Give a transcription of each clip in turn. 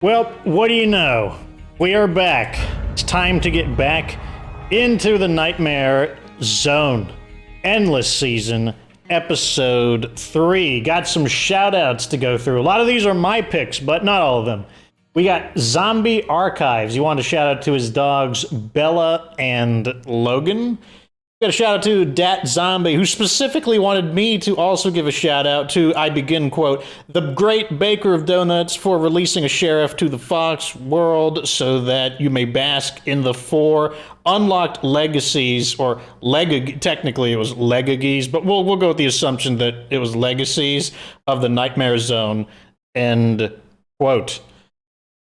Well, what do you know? We are back. It's time to get back into the Nightmare Zone. Endless Season, Episode 3. Got some shout-outs to go through. A lot of these are my picks, but not all of them. We got Zombie Archives. You want to shout out to his dogs, Bella and Logan. Got a shout out to Dat Zombie, who specifically wanted me to also give a shout out to, I begin quote, the great baker of donuts for releasing a sheriff to the Fox world so that you may bask in the 4 unlocked legacies, or technically it was legacies, but we'll go with the assumption that it was legacies of the Nightmare Zone, end quote.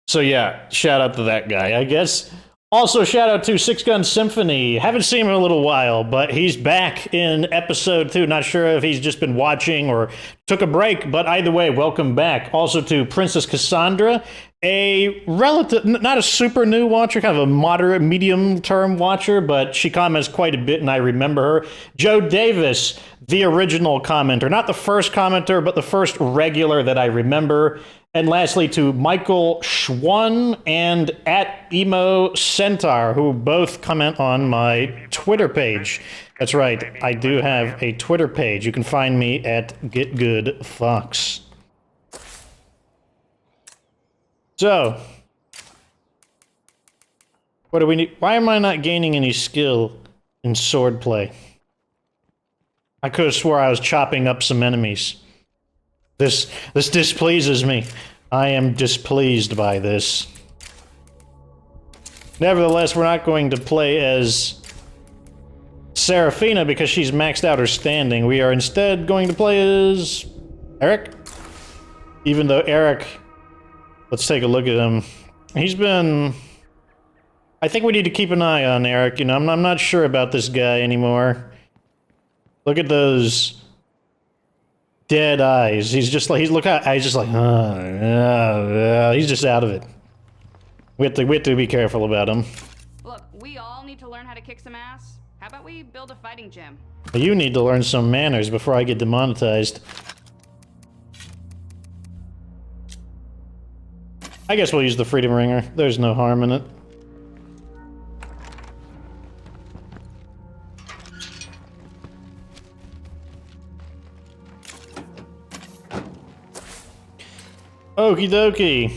So yeah, shout out to that guy, I guess. Also, shout out to Six Gun Symphony. Haven't seen him in a little while, but he's back in episode 2. Not sure if he's just been watching or took a break, but either way, welcome back. Also to Princess Cassandra, a relative, not a super new watcher, kind of a moderate, medium-term watcher, but she comments quite a bit, and I remember her. Joe Davis, the original commenter. Not the first commenter, but the first regular that I remember. And lastly, to Michael Schwan and at Emo Centaur, who both comment on my Twitter page. That's right, I do have a Twitter page. You can find me at GetGoodFox. So, what do we need? Why am I not gaining any skill in swordplay? I could have swore I was chopping up some enemies. This displeases me. I am displeased by this. Nevertheless, we're not going to play as Serafina because she's maxed out her standing. We are instead going to play as Eric. Even though Eric, let's take a look at him. He's been... I think we need to keep an eye on Eric. You know, I'm not sure about this guy anymore. Look at those... dead eyes. He's just like, he's just like, he's just out of it. We have to be careful about him. Look, we all need to learn how to kick some ass. How about we build a fighting gym? You need to learn some manners before I get demonetized. I guess we'll use the Freedom Ringer. There's no harm in it. Okie dokie.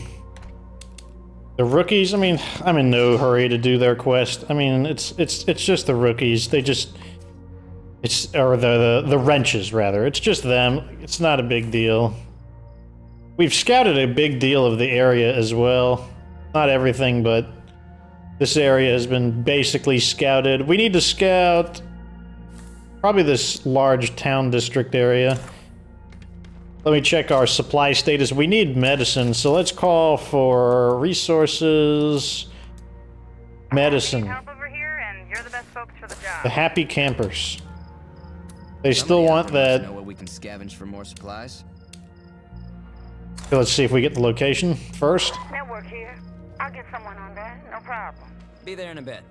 The rookies, I mean, I'm in no hurry to do their quest. I mean, it's just the rookies. They just... or the wrenches, rather. It's just them. It's not a big deal. We've scouted a big deal of the area as well. Not everything, but this area has been basically scouted. We need to scout probably this large town district area. Let me check our supply status. We need medicine, so let's call for resources. Medicine. Help over here, and you're the best folks for the job. The Happy Campers. They still want that. Know where we can scavenge for more supplies? Let's see if we get the location first. Network here. I'll get someone on that. No problem. Be there in a bit.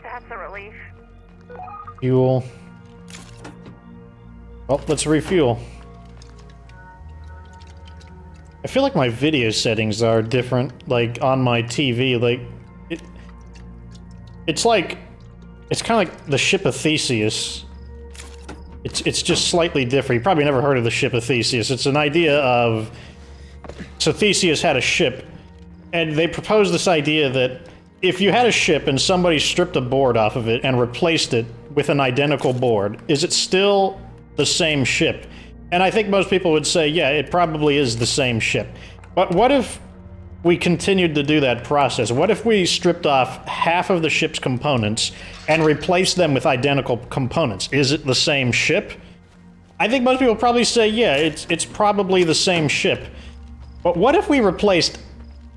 That's a relief. Fuel. Well, let's refuel. I feel like my video settings are different, like, on my TV, like, it's like, it's kind of like the Ship of Theseus. It's just slightly different. You probably never heard of the Ship of Theseus. It's an idea of, so Theseus had a ship, and they proposed this idea that if you had a ship and somebody stripped a board off of it and replaced it with an identical board, is it still the same ship? And I think most people would say, yeah, it probably is the same ship. But what if we continued to do that process? What if we stripped off half of the ship's components and replaced them with identical components? Is it the same ship? I think most people probably say, yeah, it's probably the same ship. But what if we replaced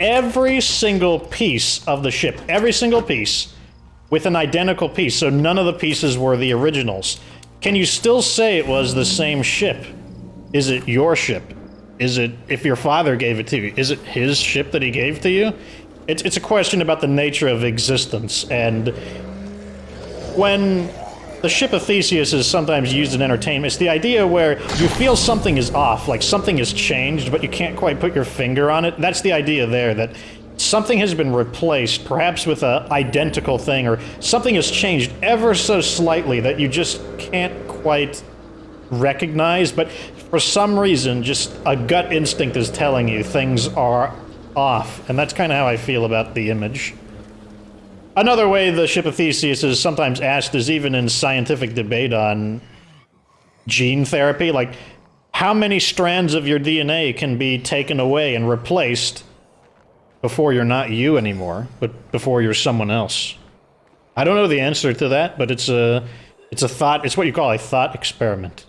every single piece of the ship, every single piece, with an identical piece, so none of the pieces were the originals? Can you still say it was the same ship? Is it your ship? Is it, if your father gave it to you, is it his ship that he gave to you? It's a question about the nature of existence, and when the ship of Theseus is sometimes used in entertainment. It's the idea where you feel something is off, like something has changed, but you can't quite put your finger on it. That's the idea there, that something has been replaced, perhaps with an identical thing, or something has changed ever so slightly that you just can't quite recognize, but for some reason, just a gut instinct is telling you things are off, and that's kind of how I feel about the image. Another way the ship of Theseus is sometimes asked is even in scientific debate on gene therapy, like, how many strands of your DNA can be taken away and replaced before you're not you anymore, but before you're someone else? I don't know the answer to that, but it's a thought, it's what you call a thought experiment.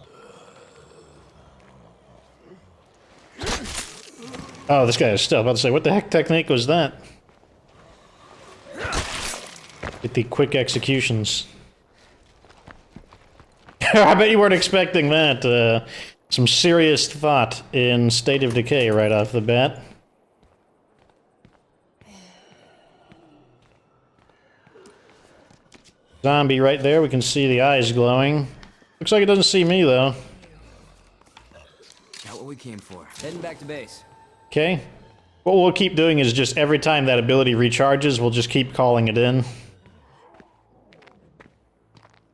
Oh, this guy is still about to say, what the heck technique was that? Get the quick executions. I bet you weren't expecting that. Some serious thought in State of Decay right off the bat. Zombie right there, we can see the eyes glowing. Looks like it doesn't see me, though. Not what we came for. Heading back to base. Okay. What we'll keep doing is just every time that ability recharges, we'll just keep calling it in.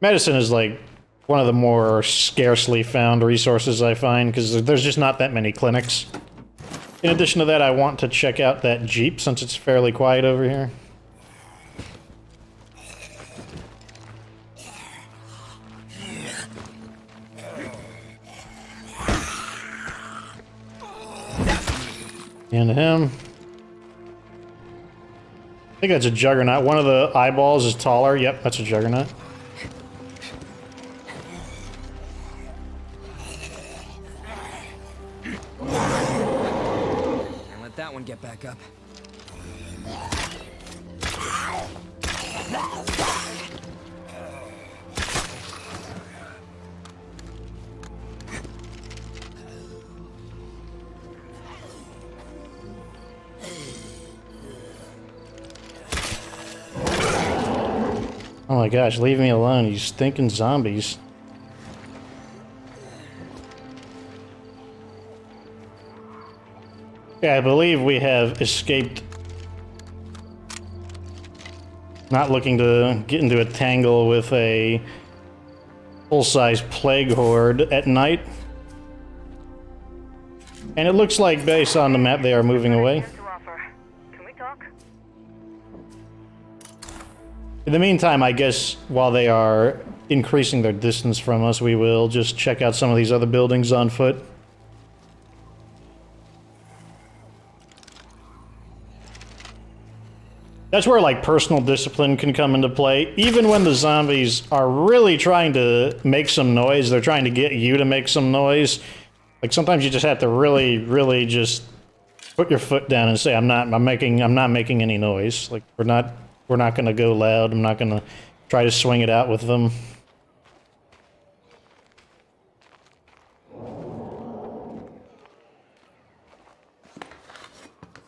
Medicine is like one of the more scarcely found resources I find, because there's just not that many clinics. In addition to that, I want to check out that Jeep since it's fairly quiet over here. And him. I think that's a Juggernaut. One of the eyeballs is taller. Yep, that's a Juggernaut. And let that one get back up. Oh my gosh, leave me alone, you stinking zombies. Yeah, I believe we have escaped. Not looking to get into a tangle with a full-size plague horde at night. And it looks like, based on the map, they are moving away. Can we talk? In the meantime, I guess, while they are increasing their distance from us, we will just check out some of these other buildings on foot. That's where, like, personal discipline can come into play. Even when the zombies are really trying to make some noise, they're trying to get you to make some noise. Like, sometimes you just have to really just put your foot down and say, I'm not making any noise. Like, we're not gonna go loud. I'm not gonna try to swing it out with them.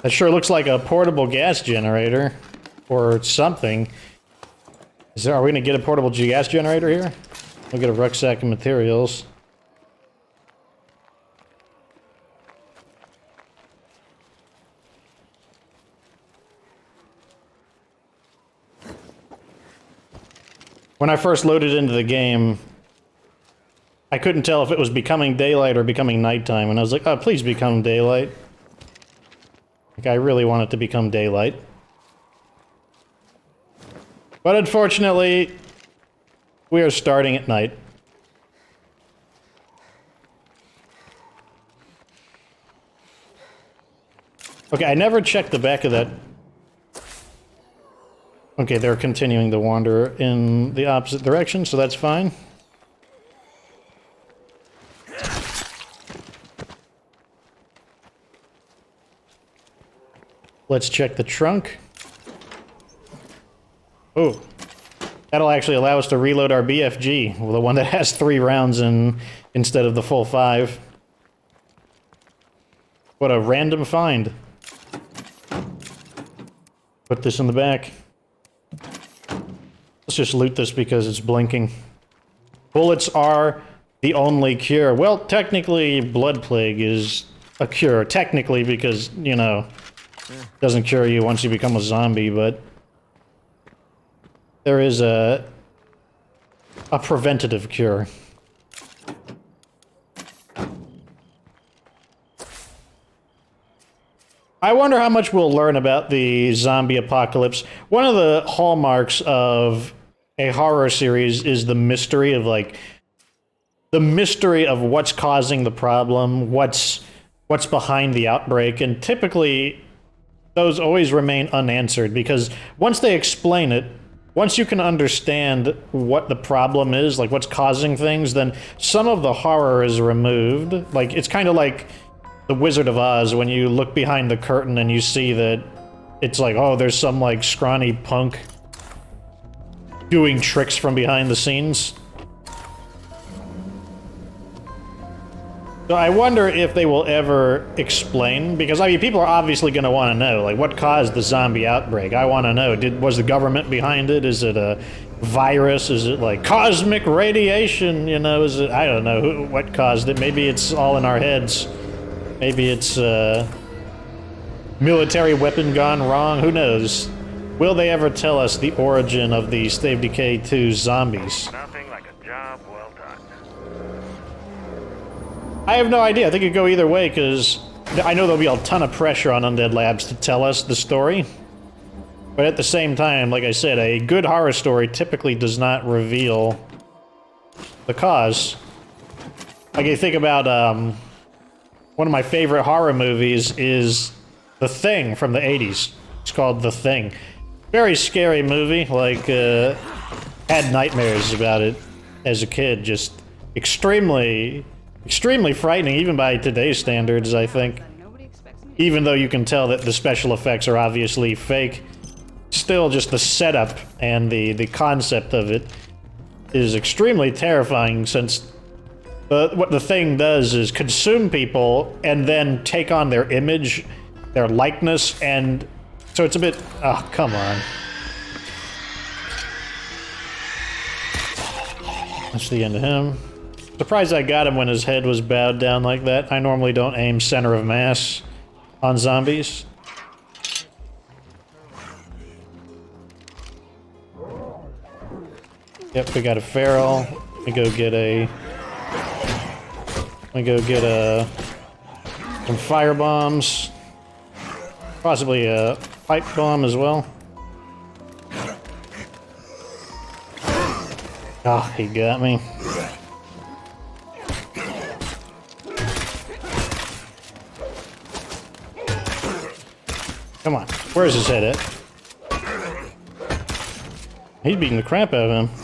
That sure looks like a portable gas generator. Or something. Are we gonna get a portable gas generator here? We'll get a rucksack of materials. When I first loaded into the game, I couldn't tell if it was becoming daylight or becoming nighttime, and I was like, oh, please become daylight. Like, I really want it to become daylight. But unfortunately, we are starting at night. Okay, I never checked the back of that. Okay, they're continuing to wander in the opposite direction, so that's fine. Let's check the trunk. Oh, that'll actually allow us to reload our BFG, the one that has 3 rounds in instead of the full 5. What a random find. Put this in the back. Let's just loot this because it's blinking. Bullets are the only cure. Well, technically, blood plague is a cure. Technically, because, you know, it doesn't cure you once you become a zombie, but there is a preventative cure. I wonder how much we'll learn about the zombie apocalypse. One of the hallmarks of a horror series is the mystery of, like, the mystery of what's causing the problem, what's behind the outbreak, and typically those always remain unanswered, because once they explain it, once you can understand what the problem is, like what's causing things, then some of the horror is removed. Like, it's kind of like The Wizard of Oz, when you look behind the curtain and you see that it's like, oh, there's some, like, scrawny punk doing tricks from behind the scenes. So I wonder if they will ever explain, because, I mean, people are obviously going to want to know, like, what caused the zombie outbreak? I want to know, was the government behind it? Is it a virus? Is it, like, cosmic radiation? You know, is it, I don't know, what caused it? Maybe it's all in our heads. Maybe it's military weapon gone wrong. Who knows? Will they ever tell us the origin of the State of Decay 2 zombies? Nothing like a job well done. I have no idea. I think it could go either way, because I know there'll be a ton of pressure on Undead Labs to tell us the story. But at the same time, like I said, a good horror story typically does not reveal the cause. Like, you think about, one of my favorite horror movies is The Thing from the 80s. It's called The Thing. Very scary movie, like, had nightmares about it as a kid. Just extremely frightening, even by today's standards, I think. Nobody expects me. Even though you can tell that the special effects are obviously fake, still just the setup and the concept of it is extremely terrifying, since what the Thing does is consume people and then take on their image, their likeness, and so it's a bit... oh, come on. That's the end of him. Surprised I got him when his head was bowed down like that. I normally don't aim center of mass on zombies. Yep, we got a feral. Let me go get some fire bombs. Possibly a pipe bomb as well. Oh, he got me. Come on, where's his head at? He's beating the crap out of him.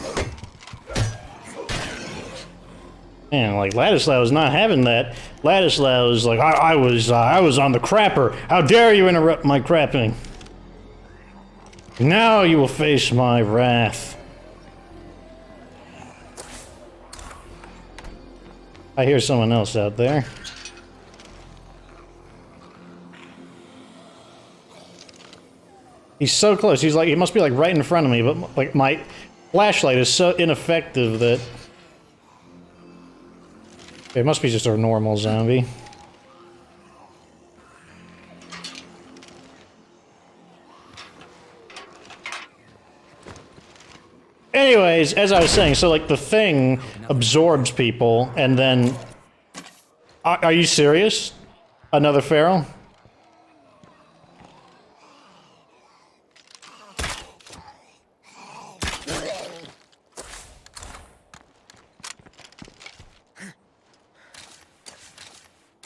Man, like, Ladislaw was not having that. Ladislaw was like, I was on the crapper. How dare you interrupt my crapping? Now you will face my wrath. I hear someone else out there. He's so close. He's like, he must be like right in front of me, but like my flashlight is so ineffective that it must be just a normal zombie. Anyways, as I was saying, so like the Thing absorbs people and then... Are you serious? Another feral?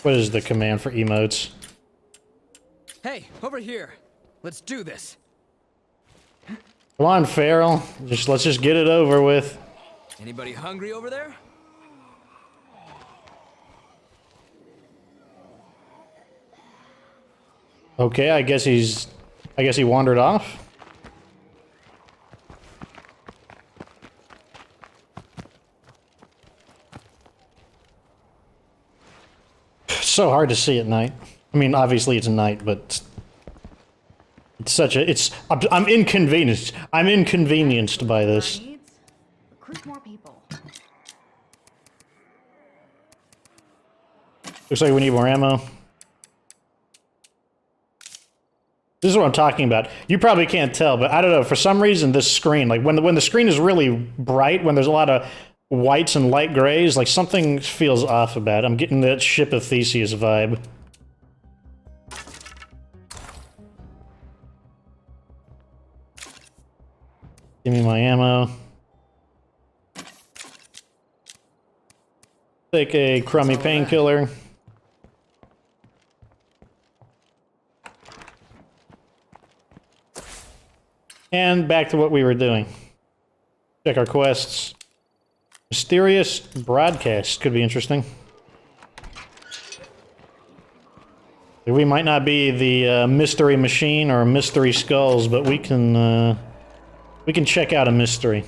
What is the command for emotes? Hey, over here. Let's do this. Come on, feral. Let's just get it over with. Anybody hungry over there? Okay, I guess he wandered off. So hard to see at night. I mean, obviously it's night, but it's such a... I'm inconvenienced. I'm inconvenienced by this. Recruit more people. Looks like we need more ammo. This is what I'm talking about. You probably can't tell, but I don't know, for some reason this screen, like when the screen is really bright, when there's a lot of whites and light grays, like something feels off about it. I'm getting that Ship of Theseus vibe. Give me my ammo. Take a crummy painkiller. And back to what we were doing. Check our quests. Mysterious broadcast could be interesting. We might not be the mystery machine or mystery skulls, but we can check out a mystery.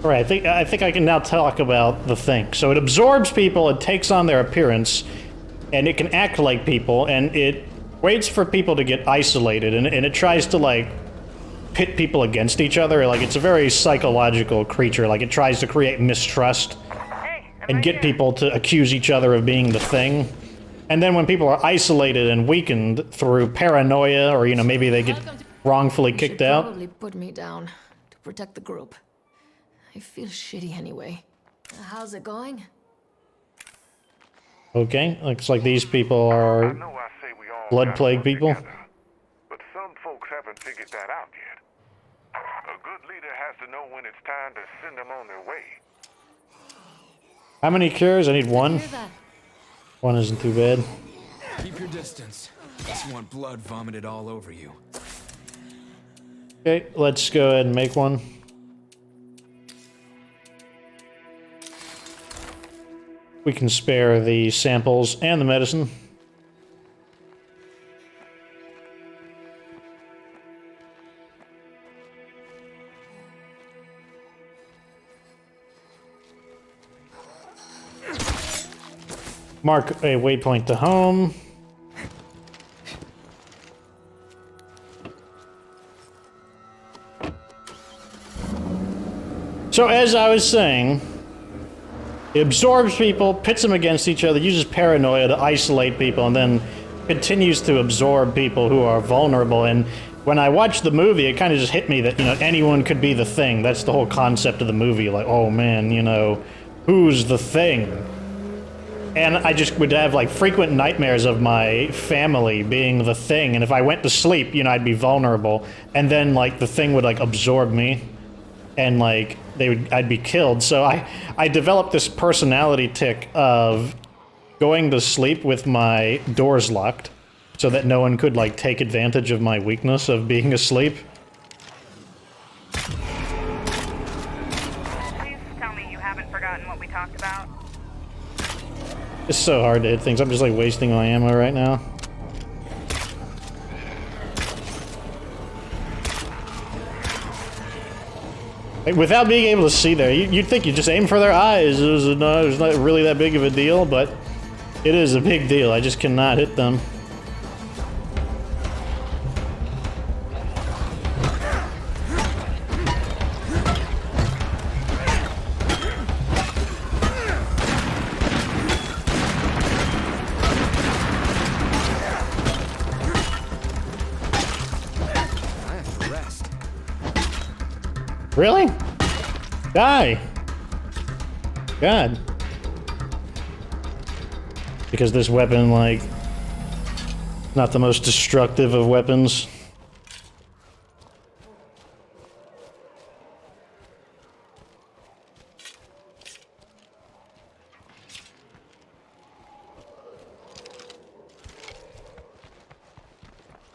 All right, I think I can now talk about the thing. So it absorbs people, it takes on their appearance, and it can act like people, and it waits for people to get isolated, and it tries to, like, pit people against each other. Like, it's a very psychological creature. Like, it tries to create mistrust and get people to accuse each other of being the thing. And then when people are isolated and weakened through paranoia, or, you know, maybe they get wrongfully kicked out. Probably put me down to protect the group. I feel shitty anyway. How's it going? Okay, looks like these people are blood plague people. But some folks haven't figured that out yet. A good leader has to know when it's time to send them on their way. How many cures? I need one. Hear that? One isn't too bad. Keep your distance. Just want blood vomited all over you. Okay, let's go ahead and make one. We can spare the samples and the medicine. Mark a waypoint to home. So as I was saying, it absorbs people, pits them against each other, uses paranoia to isolate people, and then continues to absorb people who are vulnerable. And when I watched the movie, it kind of just hit me that, you know, anyone could be the thing. That's the whole concept of the movie. Like, oh man, you know, who's the thing? And I just would have, like, frequent nightmares of my family being the thing. And if I went to sleep, you know, I'd be vulnerable. And then, like, the thing would, like, absorb me. And, like, I'd be killed. So I developed this personality tic of going to sleep with my doors locked so that no one could, like, take advantage of my weakness of being asleep. Please tell me you haven't forgotten what we talked about. It's so hard to hit things. I'm just, like, wasting my ammo right now. Without being able to see there, you'd think you just aim for their eyes. It was not really that big of a deal, but it is a big deal. I just cannot hit them. I have to rest. Really? Die! God. Because this weapon, like, not the most destructive of weapons.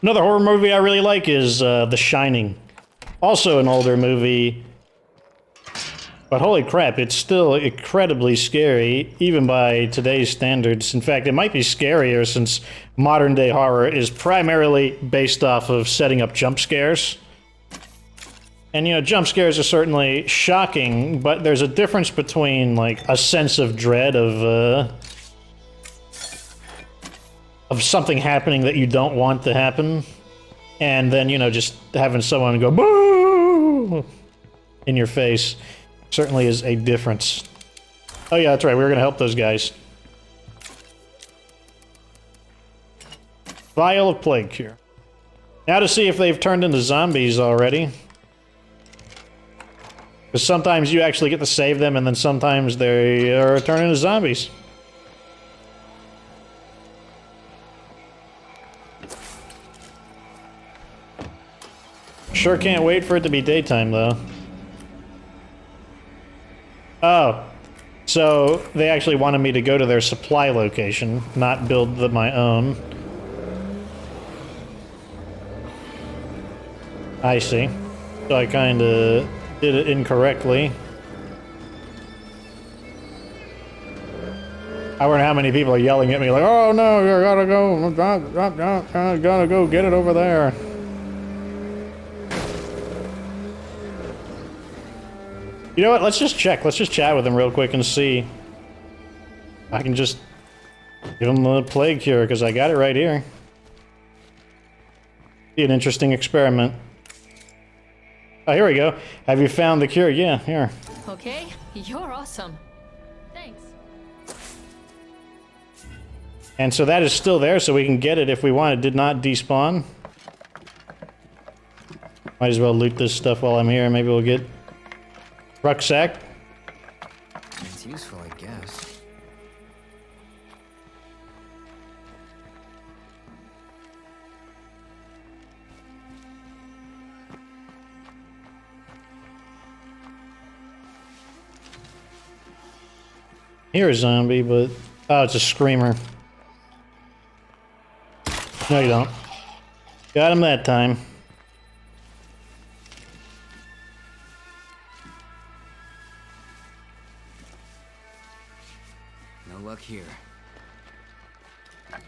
Another horror movie I really like is The Shining. Also an older movie, but holy crap, it's still incredibly scary, even by today's standards. In fact, it might be scarier since modern-day horror is primarily based off of setting up jump scares. And, you know, jump scares are certainly shocking, but there's a difference between, like, a sense of dread of of something happening that you don't want to happen. And then, you know, just having someone go boo in your face certainly is a difference. Oh yeah, that's right, we were gonna help those guys. Vial of Plague Cure. Now to see if they've turned into zombies already. Because sometimes you actually get to save them, and then sometimes they are turning into zombies. Sure can't wait for it to be daytime, though. Oh. So, they actually wanted me to go to their supply location, not build my own. I see. So I kinda did it incorrectly. I wonder how many people are yelling at me like, oh no, you gotta go, gotta go get it over there. You know what, let's just check, let's just chat with him real quick and see. I can just give him the plague cure, because I got it right here. Be an interesting experiment. Oh, here we go. Have you found the cure? Yeah, here. Okay, you're awesome. Thanks. And so that is still there, so we can get it if we want. It did not despawn. Might as well loot this stuff while I'm here. Maybe we'll get rucksack. It's useful, I guess. Here a zombie, but... Oh, it's a screamer. No, you don't. Got him that time. No luck here. I'm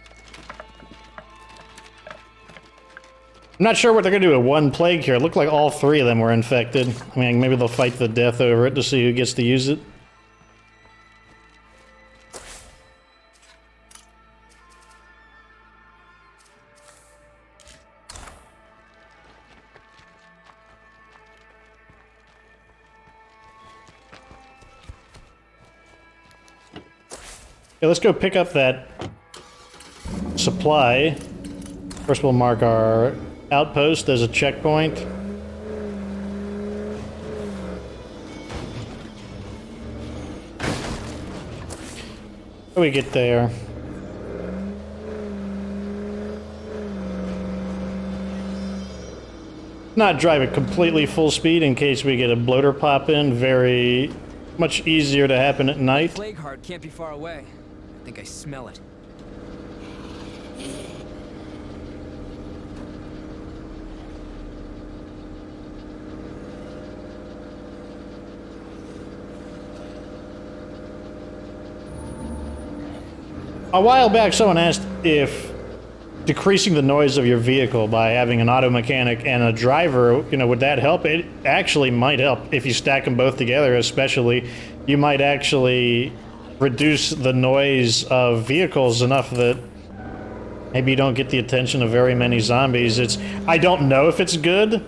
not sure what they're gonna do with one plague here. It looked like all three of them were infected. I mean, maybe they'll fight the death over it to see who gets to use it. Okay, let's go pick up that supply. First we'll mark our outpost as a checkpoint. How do we get there? Not drive it completely full speed in case we get a bloater pop in. Very much easier to happen at night. Plague heart can't be far away. I think I smell it. A while back, someone asked if decreasing the noise of your vehicle by having an auto mechanic and a driver, you know, would that help? It actually might help if you stack them both together, especially. You might actually reduce the noise of vehicles enough that maybe you don't get the attention of very many zombies. I don't know if it's good,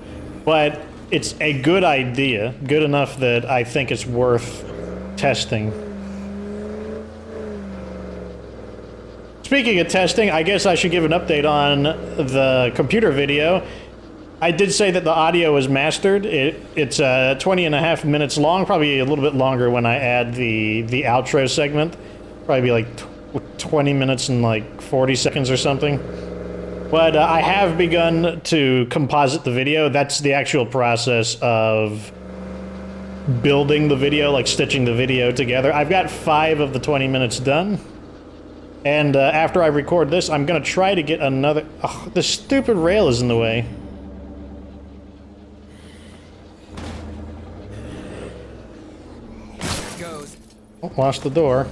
but it's a good idea. Good enough that I think it's worth testing. Speaking of testing, I guess I should give an update on the computer video. I did say that the audio is mastered. It's 20 and a half minutes long, probably a little bit longer when I add the outro segment. Probably be like 20 minutes and like 40 seconds or something. But I have begun to composite the video. That's the actual process of building the video, like stitching the video together. I've got 5 of the 20 minutes done. And after I record this, I'm gonna try to get another... Oh, the stupid rail is in the way. Goes. Oh, lost the door.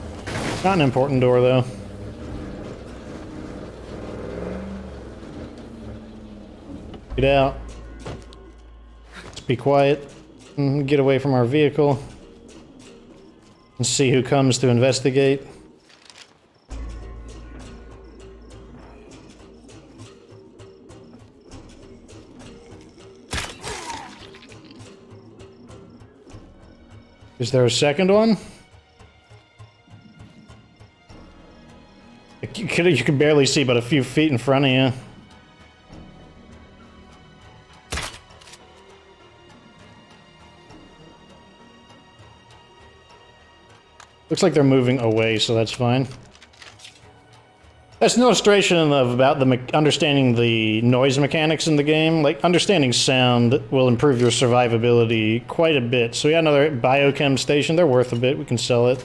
Not an important door, though. Get out. Let's be quiet. Get away from our vehicle. And see who comes to investigate. Is there a second one? You can barely see but a few feet in front of you. Looks like they're moving away, so that's fine. That's an illustration of about the understanding the noise mechanics in the game. Like, understanding sound will improve your survivability quite a bit. So we got another biochem station. They're worth a bit. We can sell it.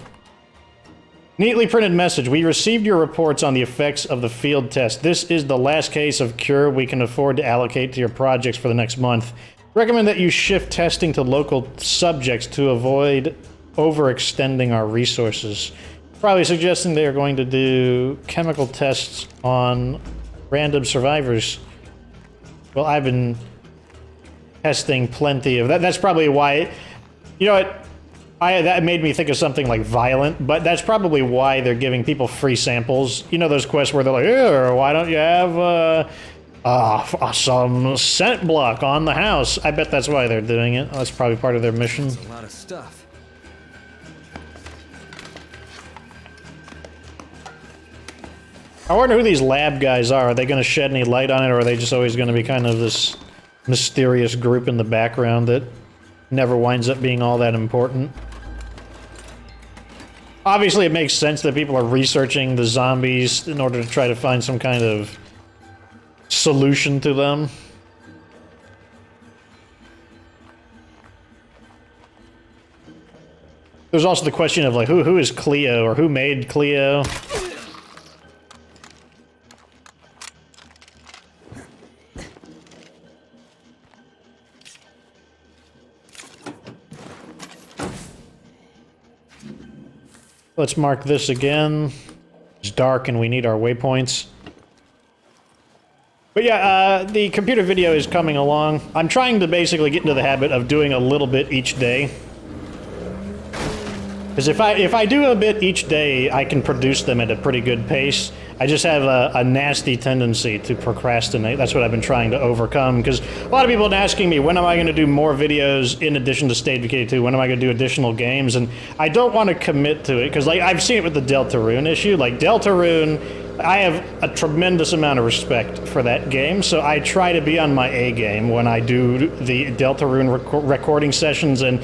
Neatly printed message. We received your reports on the effects of the field test. This is the last case of cure we can afford to allocate to your projects for the next month. Recommend that you shift testing to local subjects to avoid overextending our resources. Probably suggesting they are going to do chemical tests on random survivors. Well, I've been testing plenty of that. That's probably why, you know what, that made me think of something like Violent, but that's probably why they're giving people free samples. You know those quests where they're like, here, why don't you have some scent block on the house? I bet that's why they're doing it. That's probably part of their mission. That's a lot of stuff. I wonder who these lab guys are. Are they going to shed any light on it, or are they just always going to be kind of this mysterious group in the background that never winds up being all that important? Obviously, it makes sense that people are researching the zombies in order to try to find some kind of solution to them. There's also the question of, like, who is Cleo, or who made Cleo? Let's mark this again. It's dark and we need our waypoints. But yeah, the computer video is coming along. I'm trying to basically get into the habit of doing a little bit each day. Because if I do a bit each day, I can produce them at a pretty good pace. I just have a nasty tendency to procrastinate. That's what I've been trying to overcome. Because a lot of people have been asking me, when am I going to do more videos in addition to State of Decay 2? When am I going to do additional games? And I don't want to commit to it. Because, like, I've seen it with the Deltarune issue. Like, Deltarune, I have a tremendous amount of respect for that game. So I try to be on my A game when I do the Deltarune recording sessions. And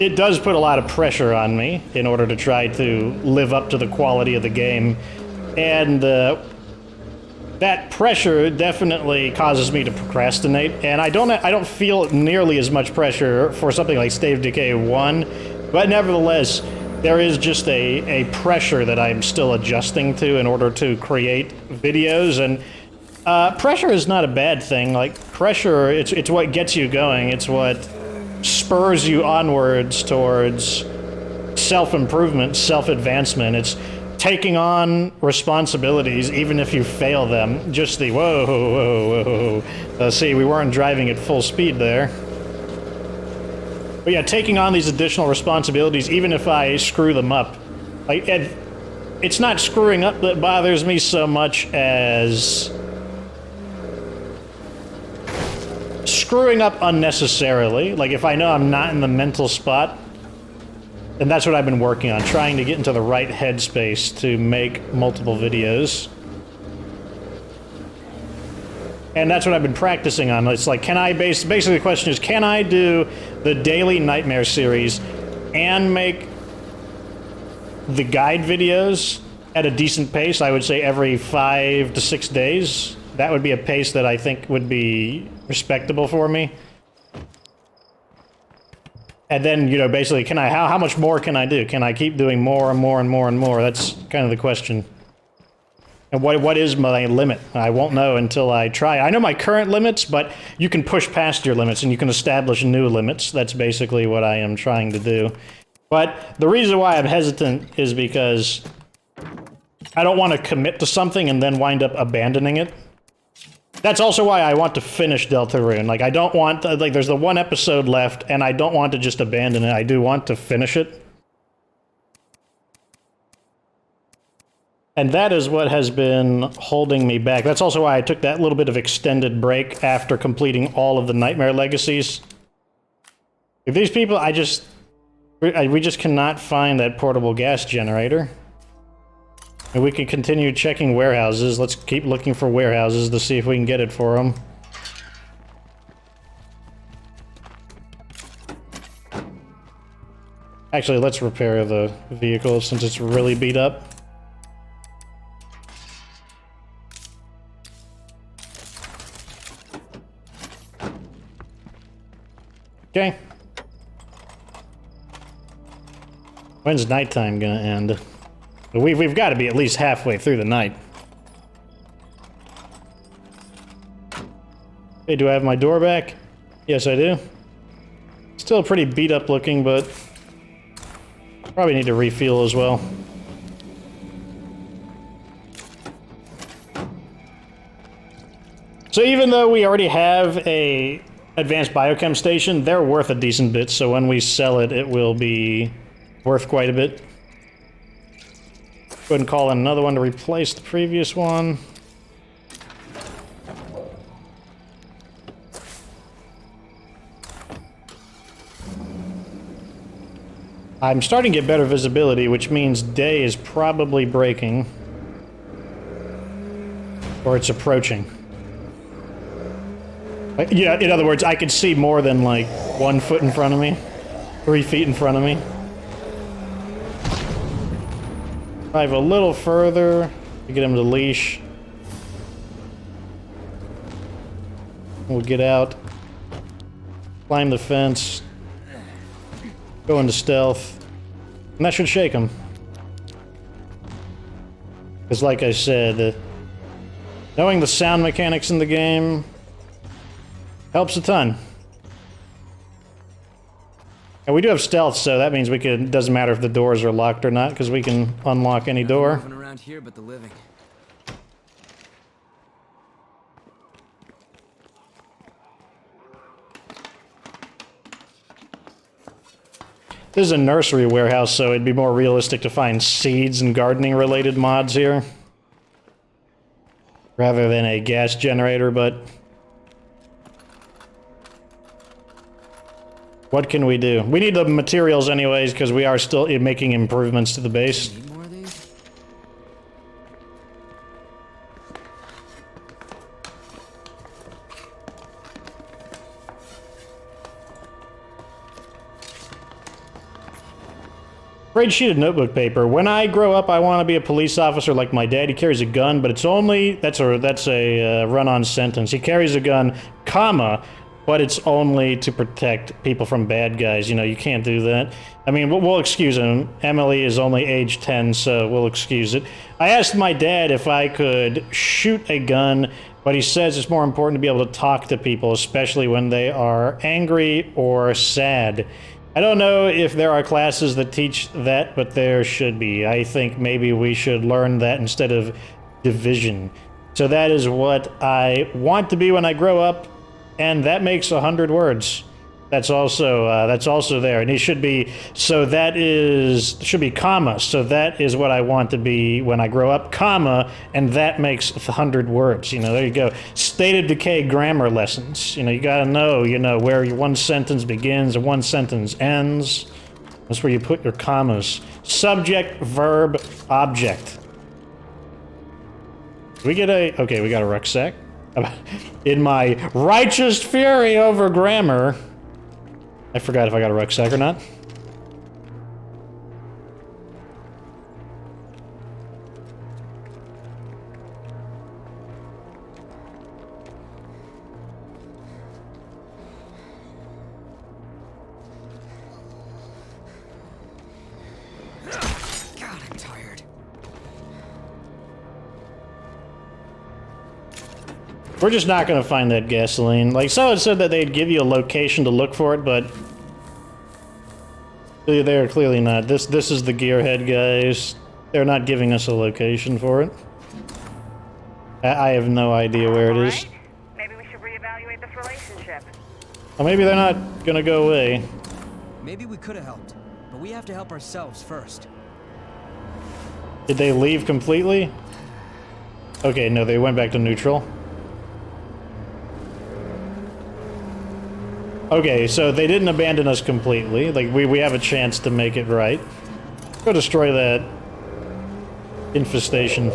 it does put a lot of pressure on me in order to try to live up to the quality of the game. And that pressure definitely causes me to procrastinate, and I don't feel nearly as much pressure for something like State of Decay 1, but nevertheless, there is just a pressure that I'm still adjusting to in order to create videos, and pressure is not a bad thing. Like, pressure, it's what gets you going, it's what spurs you onwards towards self-improvement, self-advancement. It's taking on responsibilities, even if you fail them. Just the whoa. See, we weren't driving at full speed there. But yeah, taking on these additional responsibilities, even if I screw them up. Like, it's not screwing up that bothers me so much as screwing up unnecessarily. Like, if I know I'm not in the mental spot, and that's what I've been working on, trying to get into the right headspace to make multiple videos. And that's what I've been practicing on. It's like, can I basically the question is, can I do the daily Nightmare series and make the guide videos at a decent pace? I would say every 5 to 6 days. That would be a pace that I think would be respectable for me. And then, you know, basically, can I, how much more can I do? Can I keep doing more and more and more and more? That's kind of the question. And what is my limit? I won't know until I try. I know my current limits, but you can push past your limits and you can establish new limits. That's basically what I am trying to do. But the reason why I'm hesitant is because I don't want to commit to something and then wind up abandoning it. That's also why I want to finish Deltarune. Like, I don't want to, like, there's the one episode left, and I don't want to just abandon it. I do want to finish it. And that is what has been holding me back. That's also why I took that little bit of extended break after completing all of the Nightmare Legacies. If these people, We just cannot find that portable gas generator. And we can continue checking warehouses. Let's keep looking for warehouses to see if we can get it for them. Actually, let's repair the vehicle since it's really beat up. Okay. When's nighttime gonna end? We've got to be at least halfway through the night. Hey, do I have my door back? Yes, I do. Still pretty beat up looking, but probably need to refuel as well. So even though we already have a advanced biochem station, they're worth a decent bit, so when we sell it, it will be worth quite a bit. Go ahead and call in another one to replace the previous one. I'm starting to get better visibility, which means day is probably breaking. Or it's approaching. Yeah, in other words, I could see more than like 1 foot in front of me. 3 feet in front of me. Drive a little further to get him to leash. We'll get out. Climb the fence. Go into stealth. And that should shake him. Because like I said, knowing the sound mechanics in the game helps a ton. And we do have stealth, so that means we can. Doesn't matter if the doors are locked or not, because we can unlock any door. Nothing around here but the living. This is a nursery warehouse, so it'd be more realistic to find seeds and gardening related mods here. Rather than a gas generator, but what can we do? We need the materials anyways, because we are still making improvements to the base. Need more of these? Great sheet of notebook paper. When I grow up, I want to be a police officer like my dad. He carries a gun, but it's only... That's a run-on sentence. He carries a gun, comma, but it's only to protect people from bad guys. You know, you can't do that. I mean, we'll excuse him. Emily is only age 10, so we'll excuse it. I asked my dad if I could shoot a gun, but he says it's more important to be able to talk to people, especially when they are angry or sad. I don't know if there are classes that teach that, but there should be. I think maybe we should learn that instead of division. So that is what I want to be when I grow up, and that makes 100 words. That's also there, and it should be. So that should be comma. So that is what I want to be when I grow up, comma, and that makes 100 words. You know, there you go. State of Decay grammar lessons. You know, you gotta know. You know where your one sentence begins and one sentence ends. That's where you put your commas. Subject, verb, object. We get a. Okay, we got a rucksack. In my righteous fury over grammar. I forgot if I got a rucksack or not. God, I'm tired. We're just not gonna find that gasoline. Like, someone said that they'd give you a location to look for it, but they're clearly not. This is the gearhead guys. They're not giving us a location for it. I have no idea where it is. Alright, maybe we should reevaluate this relationship. Well, maybe they're not gonna go away. Maybe we could have helped, but we have to help ourselves first. Did they leave completely? Okay, no, they went back to neutral. Okay, so they didn't abandon us completely. Like, we have a chance to make it right. Go destroy that infestation.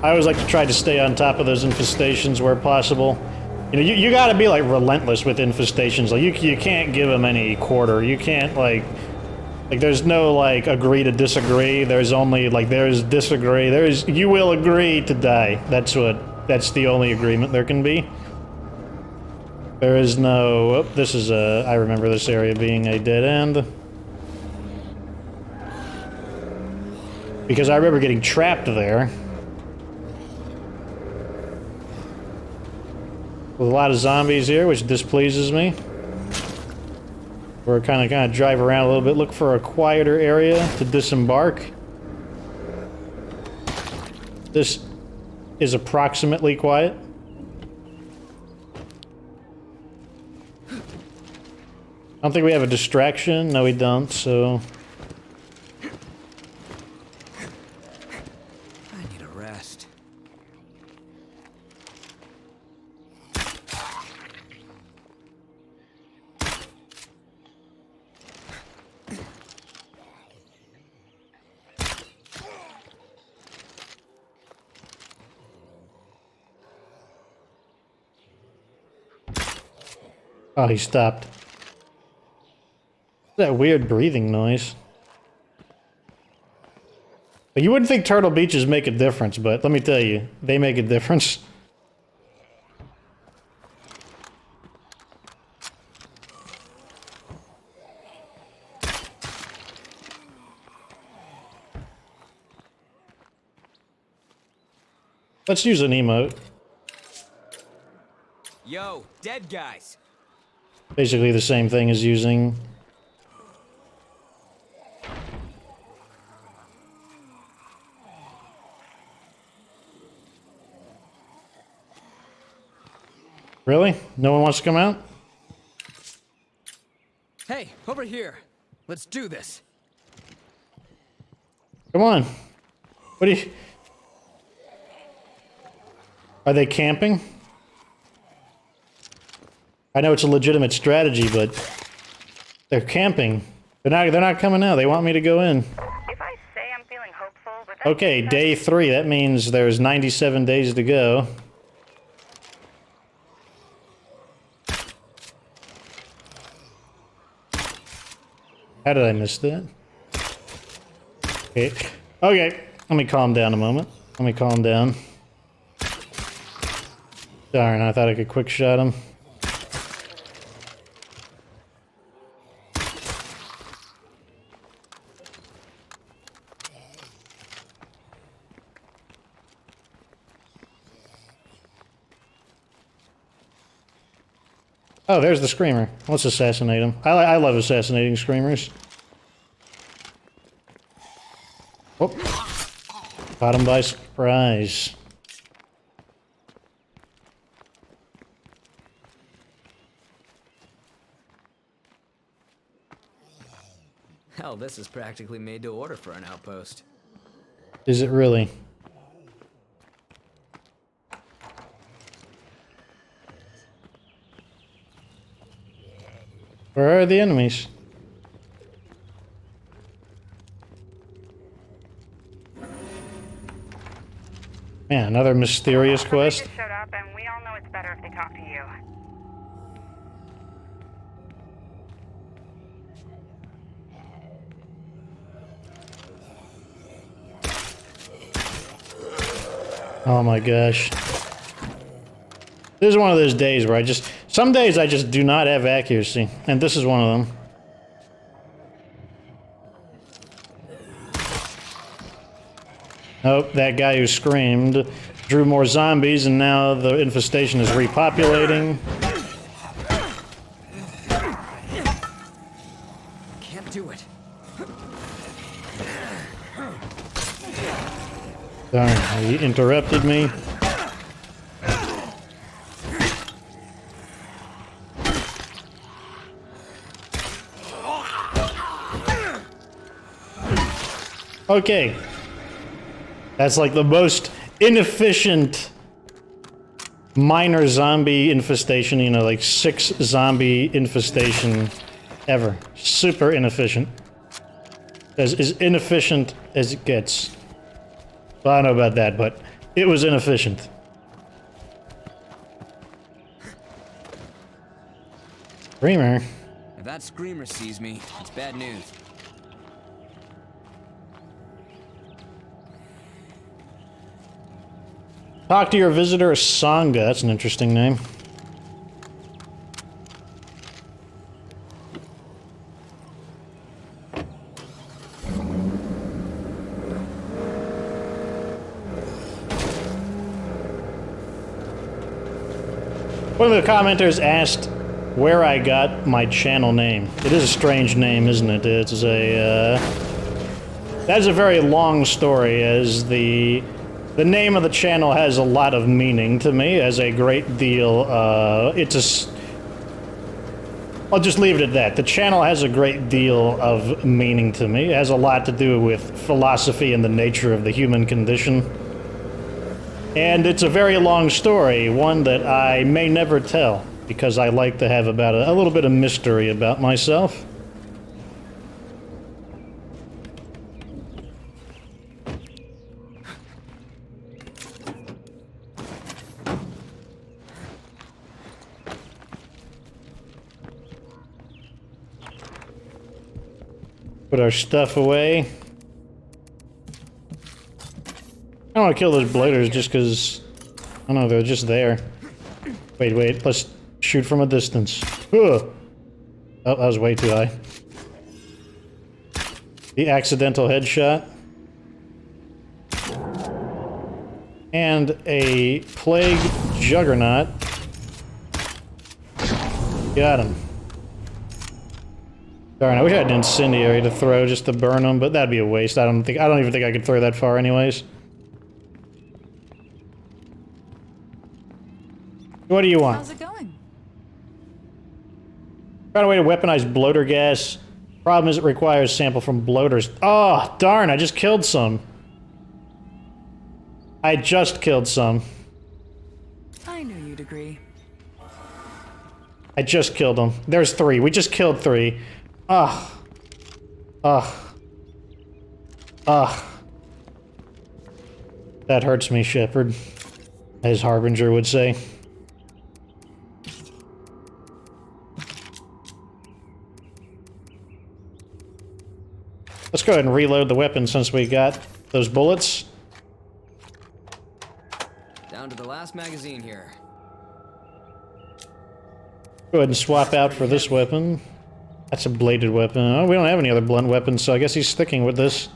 I always like to try to stay on top of those infestations where possible. You know, you gotta be, like, relentless with infestations. Like, you can't give them any quarter. You can't, like, there's no, like, agree to disagree. There's only, like, there's disagree. There's, you will agree to die. That's the only agreement there can be. There is no, oh, this is a, I remember this area being a dead end. Because I remember getting trapped there. With a lot of zombies here, which displeases me. We're kind of drive around a little bit, look for a quieter area to disembark. This is approximately quiet. I don't think we have a distraction. No, we don't, so... I need a rest. Oh, he stopped. That weird breathing noise. You wouldn't think Turtle Beaches make a difference, but let me tell you, they make a difference. Let's use an emote. Yo, dead guys. Basically the same thing as using... Really? No one wants to come out? Hey, over here. Let's do this. Come on. What do you... Are they camping? I know it's a legitimate strategy, but they're camping. They're not coming out. They want me to go in. If I say I'm feeling hopeful, but that's Okay, day 3. That means there's 97 days to go. How did I miss that? Okay. Okay. Let me calm down a moment. Let me calm down. Darn, I thought I could quick shot him. Oh, there's the screamer. Let's assassinate him. I love assassinating screamers. Whoop. Caught him by surprise. Hell, this is practically made to order for an outpost. Is it really? Where are the enemies? Man, another mysterious quest. just showed up, and we all know it's better if they talk to you. Oh my gosh. This is one of those days where some days I just do not have accuracy, and this is one of them. Nope, that guy who screamed drew more zombies, and now the infestation is repopulating. Can't do it. Darn, he interrupted me. Okay. That's like the most inefficient minor zombie infestation, you know, like 6 zombie infestation ever. Super inefficient. As inefficient as it gets. Well, I don't know about that, but it was inefficient. Screamer. If that screamer sees me, it's bad news. Talk to your visitor, Sangha. That's an interesting name. One of the commenters asked where I got my channel name. It is a strange name, isn't it? It's a, that's a very long story, as the name of the channel has a lot of meaning to me, as a great deal, I'll just leave it at that. The channel has a great deal of meaning to me. It has a lot to do with philosophy and the nature of the human condition. And it's a very long story, one that I may never tell, because I like to have about a little bit of mystery about myself. Put our stuff away. I don't want to kill those bloaters just because, I don't know, they're just there. Wait, let's shoot from a distance. Ugh. Oh, that was way too high. The accidental headshot. And a plague juggernaut. Got him. Darn, I wish I had an incendiary to throw just to burn them, but that'd be a waste. I don't even think I could throw that far anyways. What do you want? How's it going? Found a way to weaponize bloater gas. Problem is it requires sample from bloaters. Oh, darn, I just killed some. I just killed some. I knew you'd agree. I just killed them. There's 3. We just killed 3. Ugh. Ugh. Ugh. That hurts me, Shepard. As Harbinger would say. Let's go ahead and reload the weapon since we got those bullets. Down to the last magazine here. Go ahead and swap out for this weapon. That's a bladed weapon. Oh, we don't have any other blunt weapons, so I guess he's sticking with this.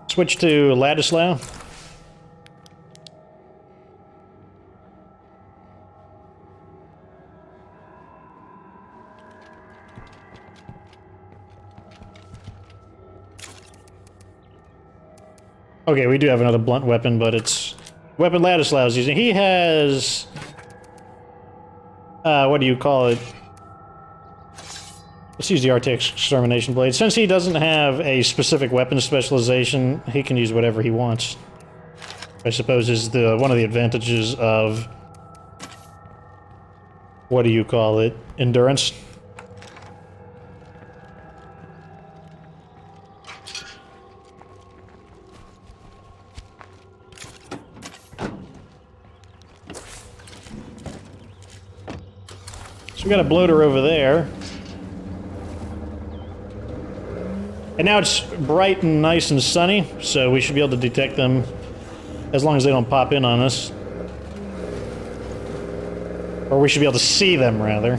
Switch to Ladislaw. Okay, we do have another blunt weapon, but it's weapon Ladislaw's using. He has what do you call it? Let's use the RTX extermination blade. Since he doesn't have a specific weapon specialization, he can use whatever he wants. I suppose is one of the advantages of what do you call it? Endurance. So we got a bloater over there. And now it's bright and nice and sunny, so we should be able to detect them as long as they don't pop in on us. Or we should be able to see them, rather.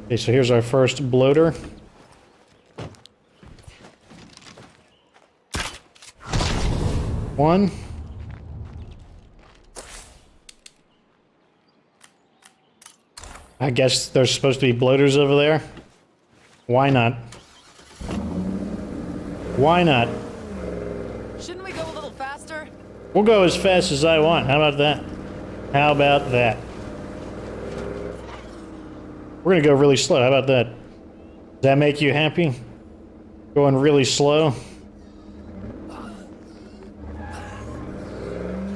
Okay, so here's our first bloater. One. I guess there's supposed to be bloaters over there. Why not? Why not? Shouldn't we go a little faster? We'll go as fast as I want. How about that? How about that? We're gonna go really slow. How about that? Does that make you happy? Going really slow?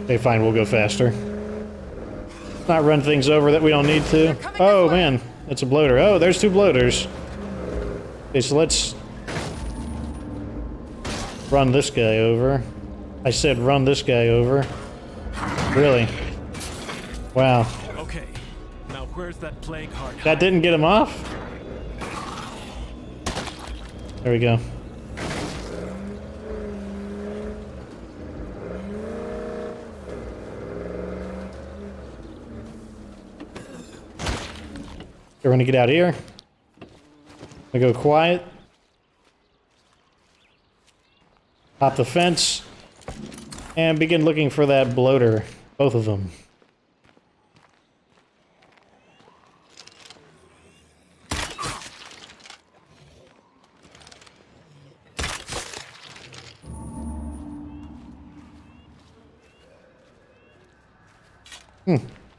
Okay, fine, we'll go faster. Not run things over that we don't need to. Oh, man, that's a bloater. Oh, there's two bloaters. Okay, so let's run this guy over. I said run this guy over. Really? Wow. Okay, now where's that plague heart? That didn't get him off? There we go. We're gonna get out of here. I go quiet. Hop the fence. And begin looking for that bloater. Both of them.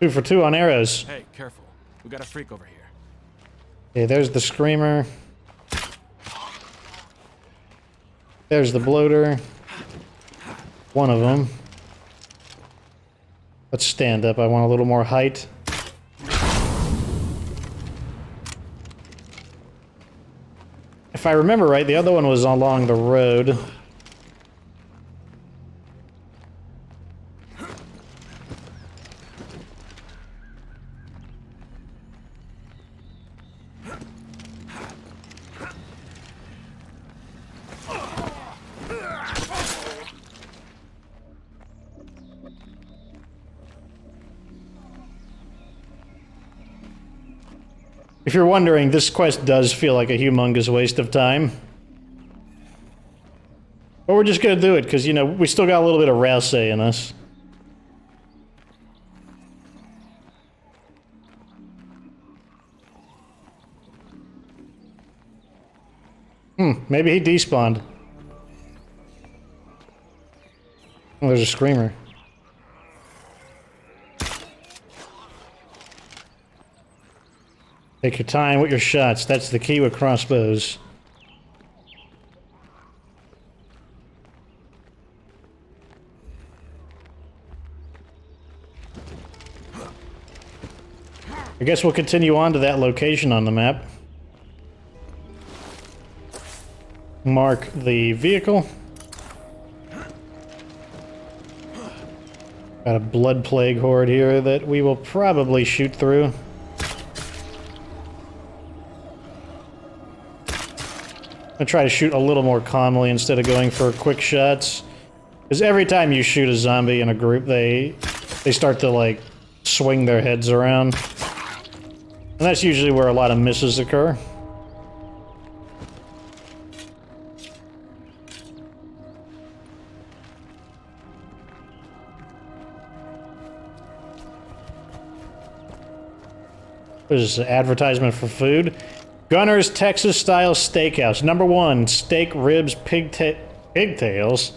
Two for two on arrows. Hey, careful. We got a freak over here. Okay, there's the screamer. There's the bloater. One of them. Let's stand up. I want a little more height. If I remember right, the other one was along the road. If you're wondering, this quest does feel like a humongous waste of time. But we're just gonna do it, because, you know, we still got a little bit of Rouse in us. Maybe he despawned. Oh, there's a screamer. Take your time with your shots. That's the key with crossbows. I guess we'll continue on to that location on the map. Mark the vehicle. Got a blood plague horde here that we will probably shoot through. I try to shoot a little more calmly instead of going for quick shots. Because every time you shoot a zombie in a group, they start to, like, swing their heads around. And that's usually where a lot of misses occur. What is this, an advertisement for food? Gunner's Texas-style steakhouse. #1, steak, ribs, pigtails.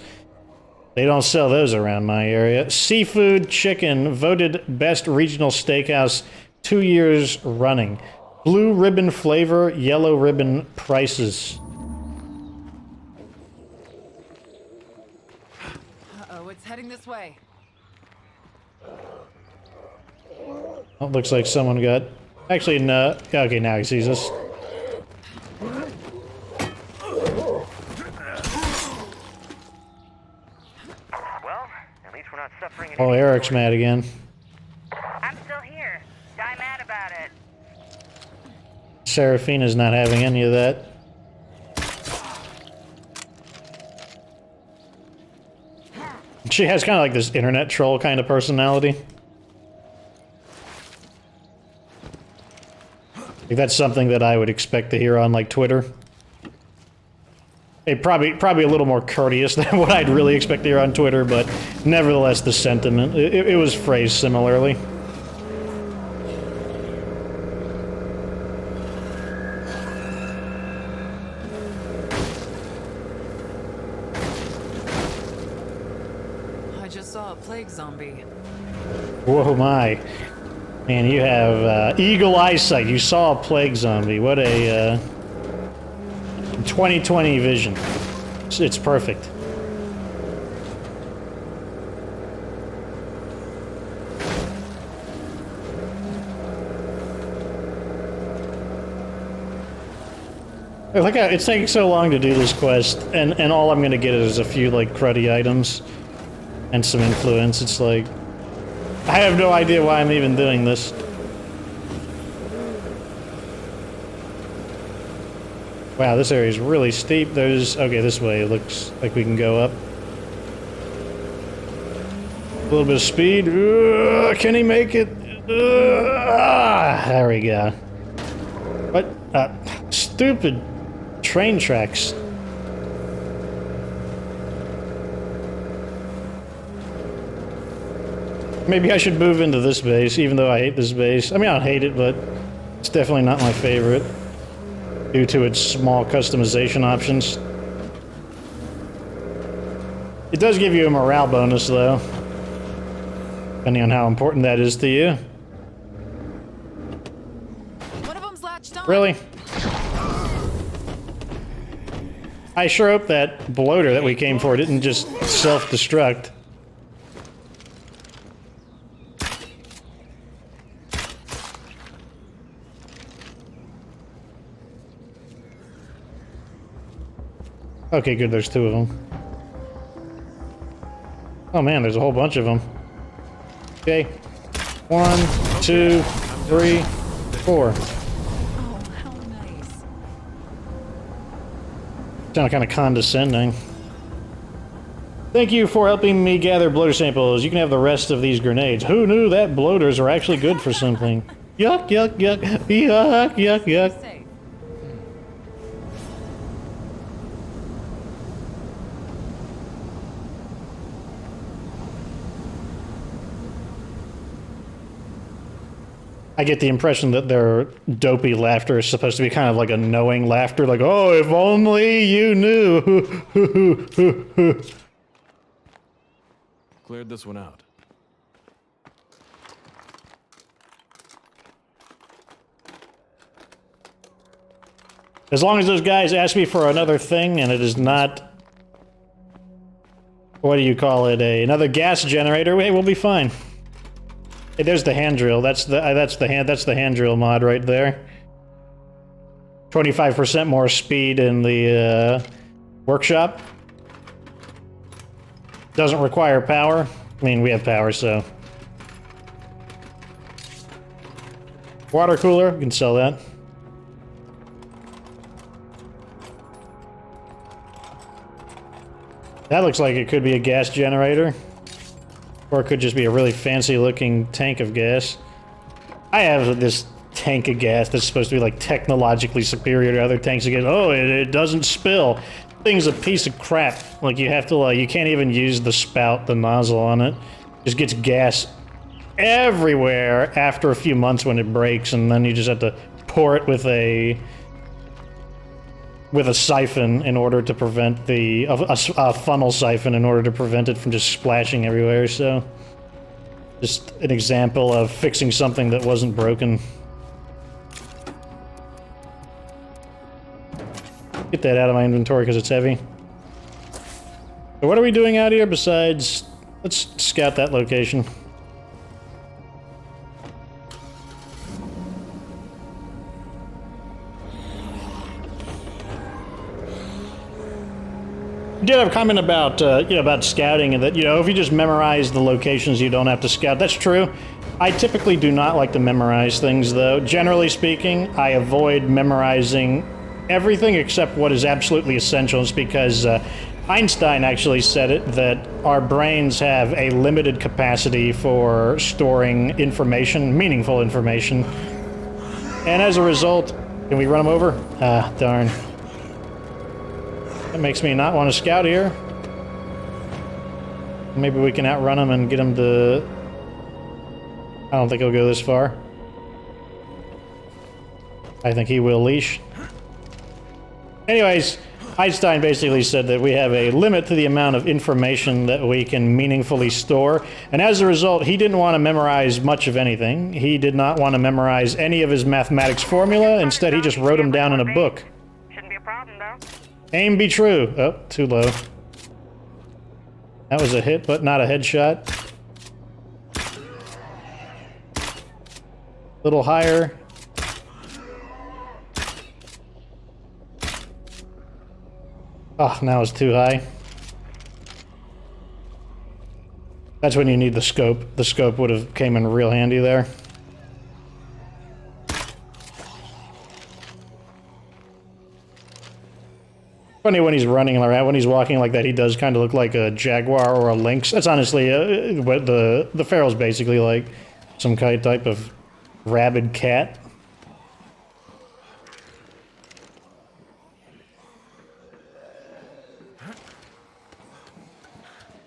They don't sell those around my area. Seafood Chicken, voted best regional steakhouse 2 years running. Blue ribbon flavor, yellow ribbon prices. Uh-oh, it's heading this way. Oh, looks like someone got... Actually, no. Okay, now he sees us. Oh, Eric's mad again. I'm still here. Die mad about it. Seraphina's not having any of that. She has kind of like this internet troll kind of personality. Like that's something that I would expect to hear on like Twitter. Hey, probably a little more courteous than what I'd really expect to hear on Twitter, but nevertheless the sentiment, it was phrased similarly. I just saw a plague zombie. Whoa my. Man, you have eagle eyesight. You saw a plague zombie. What a 2020 vision. It's perfect. Look how it's taking so long to do this quest, and all I'm gonna get is a few like cruddy items and some influence. It's like I have no idea why I'm even doing this. Wow, this area is really steep. Okay, this way it looks like we can go up. A little bit of speed. Can he make it? There we go. What? Stupid train tracks. Maybe I should move into this base, even though I hate this base. I mean, I don't hate it, but it's definitely not my favorite due to its small customization options. It does give you a morale bonus, though, depending on how important that is to you. One of them's latched on. Really? I sure hope that bloater that we came for didn't just self-destruct. Okay, good, there's two of them. Oh man, there's a whole bunch of them. Okay. 1, 2, 3, 4. Oh, how nice. Sound kind of condescending. Thank you for helping me gather bloater samples. You can have the rest of these grenades. Who knew that bloaters are actually good for something? Yuck, yuck, yuck. Yuck, yuck, yuck. Safe. I get the impression that their dopey laughter is supposed to be kind of like a knowing laughter, like, oh, if only you knew. Cleared this one out. As long as those guys ask me for another thing and it is not, what do you call it, another gas generator, hey, we'll be fine. Hey, there's the hand drill. That's the hand drill mod right there. 25% more speed in the workshop. Doesn't require power. I mean, we have power, so. Water cooler, we can sell that. That looks like it could be a gas generator. Or it could just be a really fancy looking tank of gas. I have this tank of gas that's supposed to be like technologically superior to other tanks of gas. Oh, it doesn't spill. Thing's a piece of crap. Like you have to you can't even use the spout, the nozzle on it. Just gets gas everywhere after a few months when it breaks, and then you just have to pour it with a siphon in order to prevent a funnel siphon in order to prevent it from just splashing everywhere. So just an example of fixing something that wasn't broken. Get that out of my inventory because it's heavy. So what are we doing out here besides, let's scout that location. You did have a comment about, about scouting and that, if you just memorize the locations, you don't have to scout. That's true. I typically do not like to memorize things, though. Generally speaking, I avoid memorizing everything except what is absolutely essential. It's because Einstein actually said it, that our brains have a limited capacity for storing information, meaningful information. And as a result, can we run them over? Ah, darn. That makes me not want to scout here. Maybe we can outrun him and get him to... I don't think he'll go this far. I think he will leash. Anyways, Einstein basically said that we have a limit to the amount of information that we can meaningfully store, and as a result, he didn't want to memorize much of anything. He did not want to memorize any of his mathematics formula. Instead, he just wrote them down in a book. Shouldn't be a problem, though. Aim be true. Oh, too low. That was a hit, but not a headshot. A little higher. Oh, now it's too high. That's when you need the scope. The scope would have came in real handy there. Funny when he's running around, when he's walking like that, he does kind of look like a jaguar or a lynx. That's honestly what the feral's basically like. Some kind of type of rabid cat.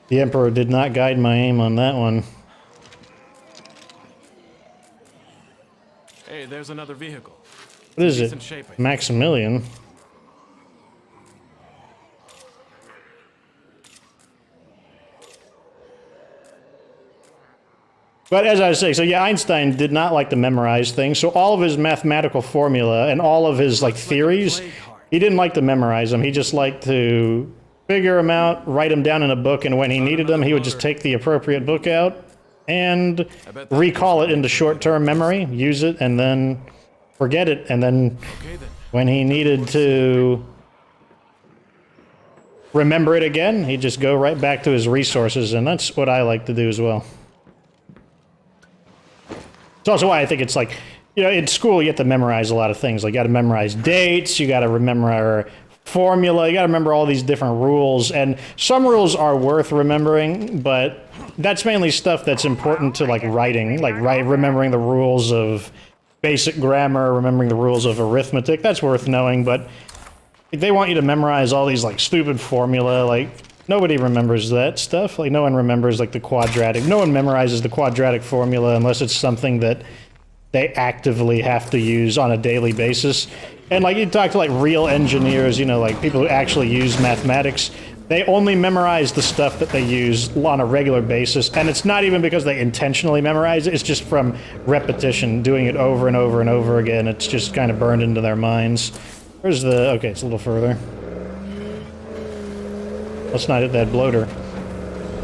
The Emperor did not guide my aim on that one. Hey, there's another vehicle. What is it? Decent shape, I think. Maximilian. But as I was saying, so yeah, Einstein did not like to memorize things, so all of his mathematical formula and all of his like theories, he didn't like to memorize them. He just liked to figure them out, write them down in a book, and when he needed them, he would just take the appropriate book out and recall it into short-term memory, use it, and then forget it, and then when he needed to remember it again, he'd just go right back to his resources, and that's what I like to do as well. It's also why I think it's like, you know, in school you have to memorize a lot of things. Like, you got to memorize dates, you got to remember formula, you got to remember all these different rules, and some rules are worth remembering, but that's mainly stuff that's important to like writing, like remembering the rules of basic grammar, remembering the rules of arithmetic. That's worth knowing, but if they want you to memorize all these like stupid formula, like nobody remembers that stuff. Like, no one remembers like the quadratic. No one memorizes the quadratic formula unless it's something that they actively have to use on a daily basis. And like, you talk to like real engineers, you know, like people who actually use mathematics, they only memorize the stuff that they use on a regular basis. And it's not even because they intentionally memorize it, it's just from repetition, doing it over and over and over again. It's just kind of burned into their minds. Where's the, okay, it's a little further. Let's not hit that bloater.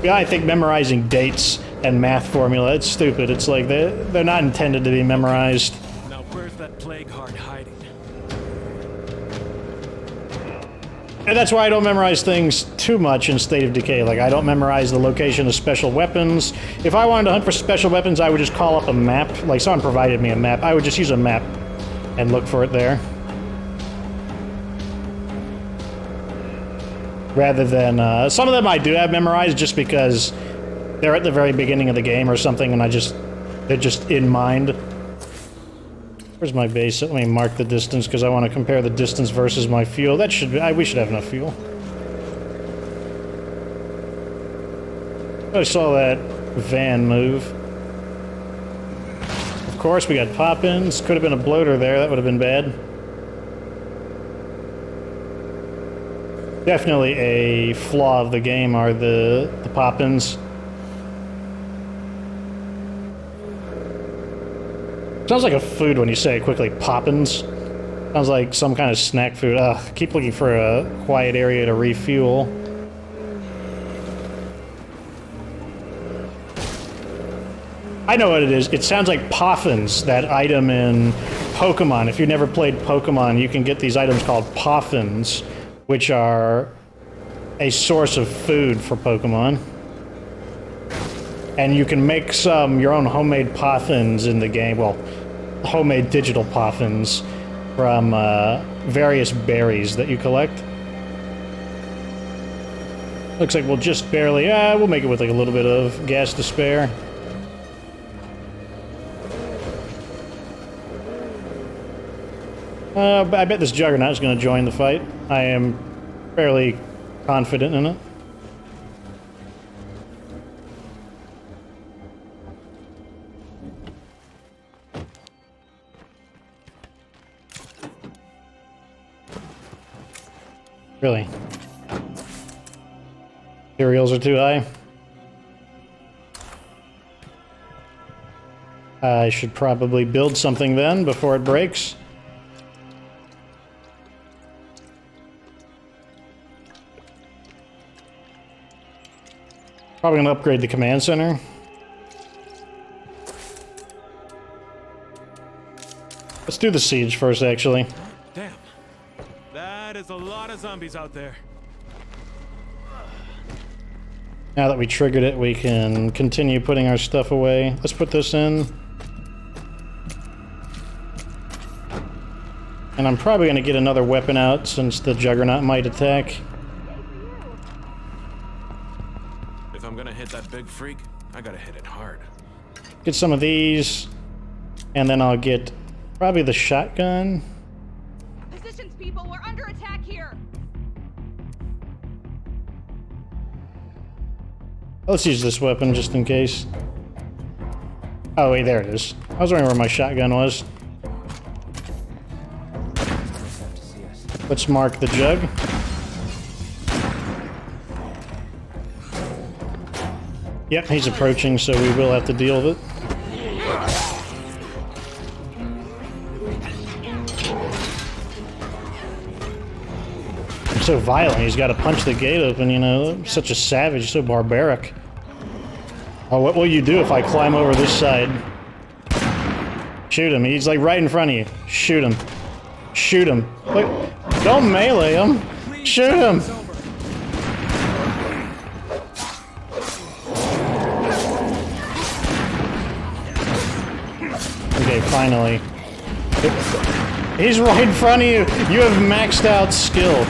Yeah, I think memorizing dates and math formula, it's stupid. It's like they're not intended to be memorized. Now where's that plague heart hiding? And that's why I don't memorize things too much in State of Decay. Like, I don't memorize the location of special weapons. If I wanted to hunt for special weapons, I would just call up a map. Like, someone provided me a map. I would just use a map and look for it there. Rather than, some of them I do have memorized just because they're at the very beginning of the game or something, and they're just in mind. Where's my base? Let me mark the distance because I want to compare the distance versus my fuel. That should be, we should have enough fuel. I saw that van move. Of course, we got pop-ins. Could have been a bloater there. That would have been bad. Definitely a flaw of the game are the pop-ins. Sounds like a food when you say it quickly. Poppins. Sounds like some kind of snack food. Ugh, keep looking for a quiet area to refuel. I know what it is. It sounds like Poffins, that item in Pokemon. If you've never played Pokemon, you can get these items called Poffins, which are a source of food for Pokemon. And you can make your own homemade Poffins in the game. Well, homemade digital Poffins from various berries that you collect. Looks like we'll just barely, we'll make it with like a little bit of gas to spare. I bet this Juggernaut is going to join the fight. I am fairly confident in it. Really? Materials are too high? I should probably build something then before it breaks. Probably gonna upgrade the command center. Let's do the siege first, actually. Damn. That is a lot of zombies out there. Now that we triggered it, we can continue putting our stuff away. Let's put this in. And I'm probably gonna get another weapon out since the Juggernaut might attack. If I'm gonna hit that big freak, I gotta hit it hard. Get some of these, and then I'll get probably the shotgun. Positions, people. We're under attack here. Let's use this weapon just in case. Oh wait, there it is. I was wondering where my shotgun was. Let's mark the jug. Yep, he's approaching, so we will have to deal with it. He's so violent, he's got to punch the gate open, you know. Such a savage, so barbaric. Oh, what will you do if I climb over this side? Shoot him, he's like right in front of you. Shoot him. Shoot him. Look, don't melee him. Shoot him. Okay, finally. He's right in front of you. You have maxed out skill.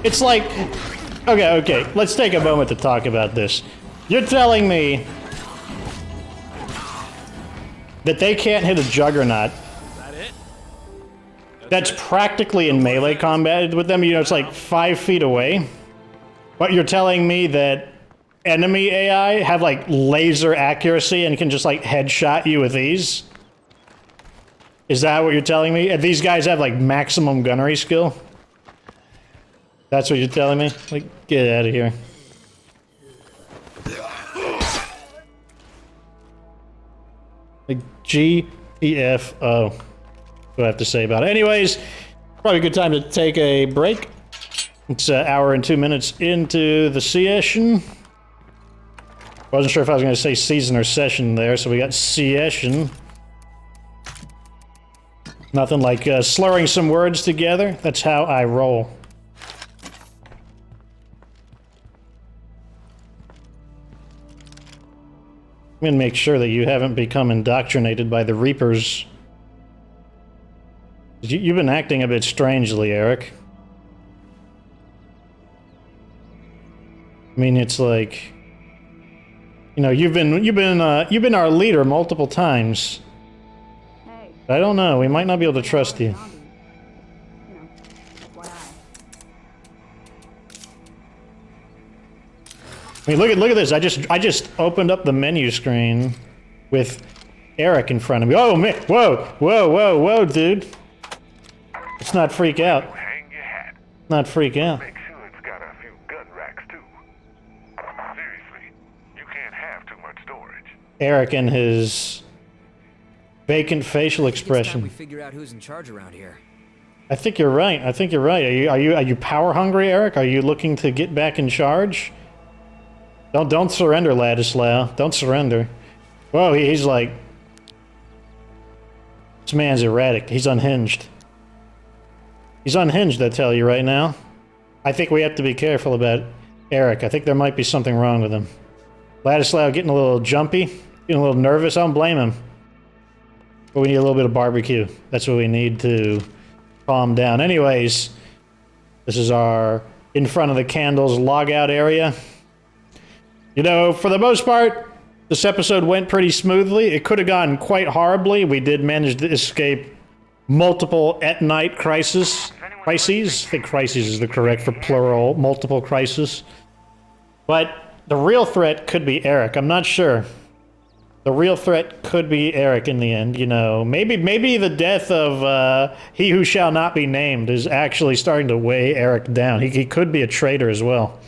It's like, okay, let's take a moment to talk about this. You're telling me that they can't hit a Juggernaut That it? that's practically in melee combat with them? You know, it's like 5 feet away. But you're telling me that enemy AI have like laser accuracy and can just like headshot you with ease? Is that what you're telling me? And these guys have like maximum gunnery skill? That's what you're telling me? Like, get out of here. Like, GTFO. What do I have to say about it? Anyways, probably a good time to take a break. It's an hour and 2 minutes into the session. Wasn't sure if I was going to say season or session there, so we got session. Nothing like slurring some words together. That's how I roll. I'm gonna make sure that you haven't become indoctrinated by the Reapers. You've been acting a bit strangely, Eric. I mean, it's like, you know, you've been our leader multiple times. Hey. I don't know. We might not be able to trust you. I mean, look at this. I just opened up the menu screen with Eric in front of me. Oh man! Whoa, dude! Let's not freak out. Hang your hat. Not freak out. Make sure it's got a few gun racks too. Seriously, you can't have too much storage. Eric and his vacant facial It's time expression. we figure out who's in charge around here. I think you're right. I think you're right. Are you power hungry, Eric? Are you looking to get back in charge? Don't surrender, Ladislaw. Don't surrender. Whoa, he's like... This man's erratic. He's unhinged. He's unhinged, I tell you right now. I think we have to be careful about Eric. I think there might be something wrong with him. Ladislaw getting a little jumpy, getting a little nervous. I don't blame him. But we need a little bit of barbecue. That's what we need to calm down. Anyways, this is our in front of the candles logout area. You know, for the most part, this episode went pretty smoothly. It could have gone quite horribly. We did manage to escape multiple at-night crises. I think crises is the correct for plural, multiple crises. But the real threat could be Eric. I'm not sure. The real threat could be Eric in the end, you know. Maybe the death of he who shall not be named is actually starting to weigh Eric down. He could be a traitor as well.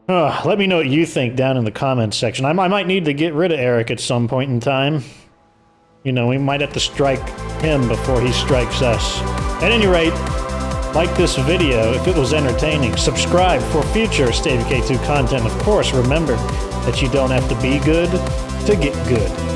Let me know what you think down in the comments section. I might need to get rid of Eric at some point in time. You know, we might have to strike him before he strikes us. At any rate, like this video if it was entertaining. Subscribe for future State of K2 content. Of course, remember that you don't have to be good to get good.